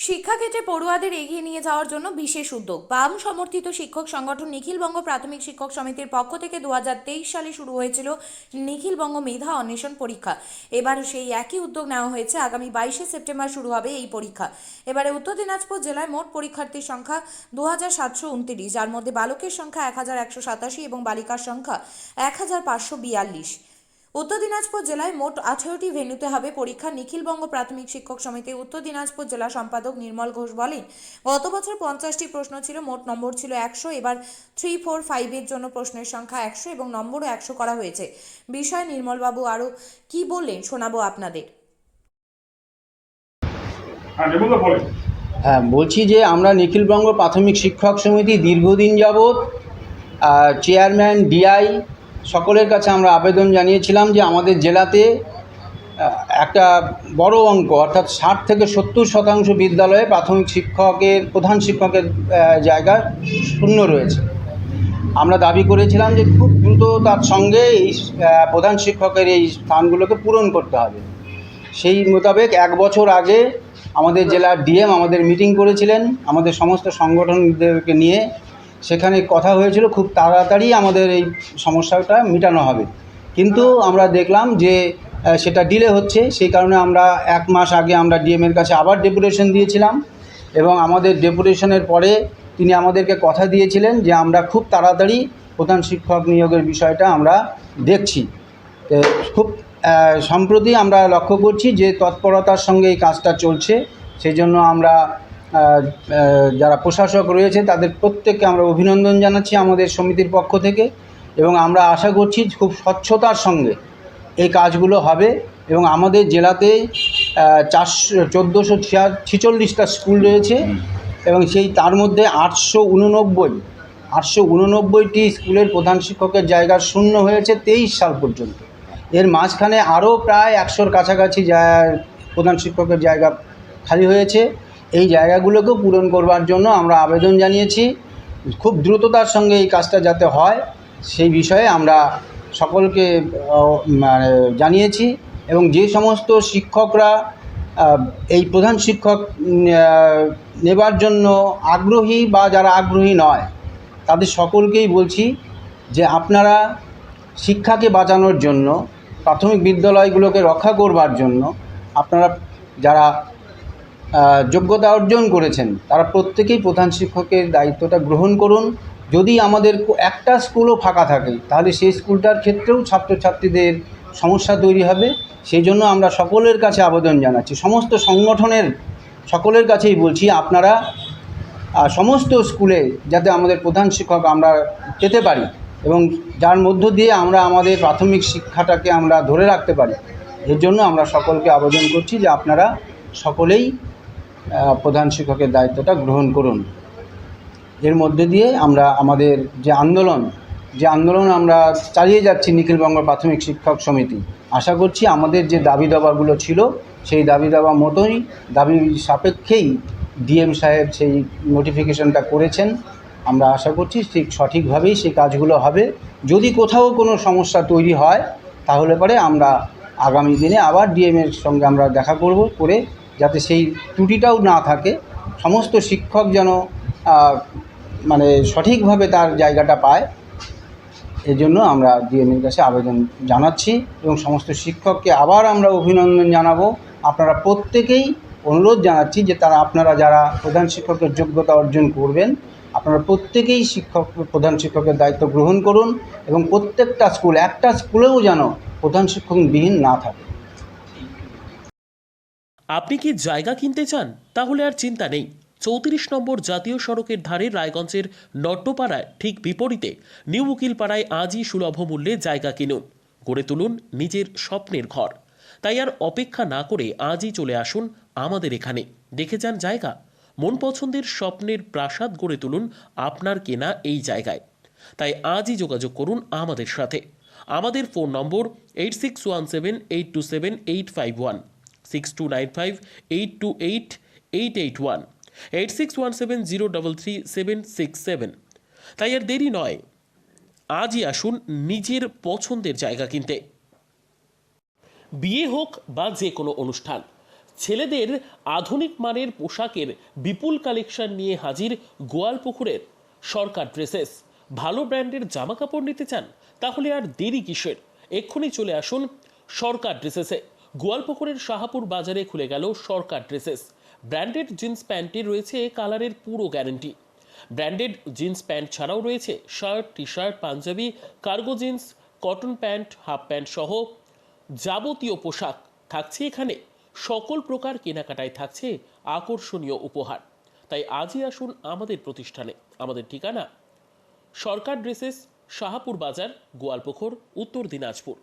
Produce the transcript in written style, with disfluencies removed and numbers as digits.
শিক্ষাক্ষেত্রে পড়ুয়াদের এগিয়ে নিয়ে যাওয়ার জন্য বিশেষ উদ্যোগ। বাম সমর্থিত শিক্ষক সংগঠন নিখিলবঙ্গ প্রাথমিক শিক্ষক সমিতির পক্ষ থেকে 2023 সালে শুরু হয়েছিল নিখিলবঙ্গ মেধা অন্বেষণ পরীক্ষা। এবার সেই একই উদ্যোগ নেওয়া হয়েছে। আগামী 22শে সেপ্টেম্বর শুরু হবে এই পরীক্ষা। এবারে উত্তর দিনাজপুর জেলায় মোট পরীক্ষার্থীর সংখ্যা 2729, যার মধ্যে বালকের সংখ্যা 1187 এবং বালিকার সংখ্যা 1542। উত্তর দিনাজপুর জেলায় মোট 18টি ভেন্যুতে হবে পরীক্ষা। নিখিলবঙ্গ প্রাথমিক শিক্ষক সমিতি উত্তর দিনাজপুর জেলা সম্পাদক নির্মল ঘোষ বলেন, গত বছর 50টি প্রশ্ন ছিল, মোট নম্বর ছিল 100। এবার 3, 4, 5 এর জন্য প্রশ্নের সংখ্যা 100 এবং নম্বরও 100 করা হয়েছে। বিষয় নির্মলবাবু আরও কি বললেন শোনাবো আপনাদের। হ্যাঁ, বলছি যে আমরা নিখিলবঙ্গ প্রাথমিক শিক্ষক সমিতি দীর্ঘদিন যাবৎ চেয়ারম্যান, ডিআই সকলের কাছে আমরা আবেদন জানিয়েছিলাম যে আমাদের জেলাতে একটা বড় অঙ্ক অর্থাৎ 60 থেকে 70% বিদ্যালয়ে প্রাথমিক প্রধান শিক্ষকের জায়গা শূন্য রয়েছে। আমরা দাবি করেছিলাম যে খুব দ্রুত তার সঙ্গে এই প্রধান শিক্ষকের এই স্থানগুলোকে পূরণ করতে হবে। সেই মোতাবেক 1 বছর আগে আমাদের জেলার ডিএম আমাদের মিটিং করেছিলেন আমাদের সমস্ত সংগঠনদেরকে নিয়ে। সেখানে কথা হয়েছিল খুব তাড়াতাড়ি আমাদের এই সমস্যাটা মেটানো হবে, কিন্তু আমরা দেখলাম যে সেটা ডিলে হচ্ছে। সেই কারণে আমরা 1 মাস আগে আমরা ডিএমের কাছে আবার ডেপুটেশন দিয়েছিলাম এবং আমাদের ডেপুটেশনের পরে তিনি আমাদেরকে কথা দিয়েছিলেন যে আমরা খুব তাড়াতাড়ি প্রধান শিক্ষক নিয়োগের বিষয়টা আমরা দেখছি। খুব সম্প্রতি আমরা লক্ষ্য করছি যে তৎপরতার সঙ্গে এই কাজটা চলছে। সেই জন্য আমরা যারা প্রশাসক রয়েছে তাদের প্রত্যেককে আমরা অভিনন্দন জানাচ্ছি আমাদের সমিতির পক্ষ থেকে, এবং আমরা আশা করছি খুব স্বচ্ছতার সঙ্গে এই কাজগুলো হবে এবং আমাদের জেলাতে 1446টা স্কুল রয়েছে এবং তার মধ্যে 889টি স্কুলের প্রধান শিক্ষকের জায়গা শূন্য হয়েছে 23 সাল পর্যন্ত। এর মাঝখানে আরও প্রায় 100-র কাছাকাছি প্রধান শিক্ষকের জায়গা খালি হয়েছে। এই জায়গাগুলোকেও পূরণ করবার জন্য আমরা আবেদন জানিয়েছি। খুব দ্রুততার সঙ্গে এই কাজটা যাতে হয় সেই বিষয়ে আমরা সকলকে জানিয়েছি, এবং যে সমস্ত শিক্ষকরা এই প্রধান শিক্ষক নেবার জন্য আগ্রহী বা যারা আগ্রহী নয় তাদের সকলকেই বলছি যে আপনারা শিক্ষাকে বাঁচানোর জন্য, প্রাথমিক বিদ্যালয়গুলোকে রক্ষা করবার জন্য আপনারা যারা যোগ্যতা অর্জন করেছেন তারা প্রত্যেকেই প্রধান শিক্ষকের দায়িত্বটা গ্রহণ করুন। যদি আমাদের একটা স্কুলও ফাঁকা থাকে তাহলে সেই স্কুলটার ক্ষেত্রেও ছাত্রছাত্রীদের সমস্যা তৈরি হবে। সেই জন্য আমরা সকলের কাছে আবেদন জানাচ্ছি, সমস্ত সংগঠনের সকলের কাছেই বলছি আপনারা সমস্ত স্কুলে যাতে আমাদের প্রধান শিক্ষক আমরা পেতে পারি এবং যার মধ্য দিয়ে আমরা আমাদের প্রাথমিক শিক্ষাটাকে আমরা ধরে রাখতে পারি, এর জন্য আমরা সকলকে আবেদন করছি যে আপনারা সকলেই প্রধান শিক্ষকের দায়িত্বটা গ্রহণ করুন। এর মধ্যে দিয়ে আমরা আমাদের যে আন্দোলন আমরা চালিয়ে যাচ্ছি নিখিলবঙ্গ প্রাথমিক শিক্ষক সমিতি, আশা করছি আমাদের যে দাবি দাবাগুলো ছিল সেই দাবি দাবা মতোই দাবি সাপেক্ষেই ডিএম সাহেব সেই নোটিফিকেশনটা করেছেন। আমরা আশা করছি ঠিক সঠিকভাবেই সেই কাজগুলো হবে। যদি কোথাও কোনো সমস্যা তৈরি হয় তাহলে পরে আমরা আগামী দিনে আবার ডিএমের সঙ্গে আমরা দেখা করে যাতে সেই ত্রুটিটাও না থাকে, সমস্ত শিক্ষক যেন সঠিকভাবে তার জায়গাটা পায়, এজন্য আমরা ডিএমের কাছে আবেদন জানাচ্ছি এবং সমস্ত শিক্ষককে আবার আমরা অভিনন্দন জানাবো। আপনারা প্রত্যেকেই অনুরোধ জানাচ্ছি যে আপনারা যারা প্রধান শিক্ষকের যোগ্যতা অর্জন করবেন আপনারা প্রত্যেকেই প্রধান শিক্ষকের দায়িত্ব গ্রহণ করুন এবং প্রত্যেকটা একটা স্কুলেও যেন প্রধান শিক্ষকবিহীন না থাকে। আপনি কি জায়গা কিনতে চান? তাহলে আর চিন্তা নেই। 34 নম্বর জাতীয় সড়কের ধারে রায়গঞ্জের নট্টপাড়ায় ঠিক বিপরীতে নিউ উকিলপাড়ায় আজই সুলভ মূল্যে জায়গা কিনুন, গড়ে তুলুন নিজের স্বপ্নের ঘর। তাই আর অপেক্ষা না করে আজই চলে আসুন আমাদের এখানে, দেখে যান জায়গা। মন পছন্দের স্বপ্নের প্রাসাদ গড়ে তুলুন আপনার কেনা এই জায়গায়। তাই আজই যোগাযোগ করুন আমাদের সাথে। আমাদের ফোন নম্বর 8617827851, 6295828881, 8617033767। তাই আর দেরি নয়, আজই আসুন নিজের পছন্দের জায়গা কিনতে। বিয়ে হোক বা যে কোনো অনুষ্ঠান, ছেলেদের আধুনিক মানের পোশাকের বিপুল কালেকশন নিয়ে হাজির গোয়ালপুকুরের সরকার ড্রেসেস। ভালো ব্র্যান্ডের জামা কাপড় নিতে চান? তাহলে আর দেরি কিসের? এক্ষুনি চলে আসুন সরকার ড্রেসেসে। গোয়ালপুকুরের শাহাপুর বাজারে খুলে গেল সরকার ড্রেসেস। ব্র্যান্ডেড জিন্স প্যান্টে রয়েছে কালারের পুরো গ্যারান্টি। ব্র্যান্ডেড জিন্স প্যান্ট ছাড়াও রয়েছে shirt, T shirt, panjabi, cargo jeans, cotton pant, half pant সহ যাবতীয় পোশাক থাকছে এখানে। সকল প্রকার কেনাকাটায় থাকছে আকর্ষণীয় উপহার। তাই আজই আসুন আমাদের প্রতিষ্ঠানে। আমাদের ঠিকানা সরকার ড্রেসেস, শাহাপুর বাজার, গোয়ালপুকুর, উত্তর দিনাজপুর।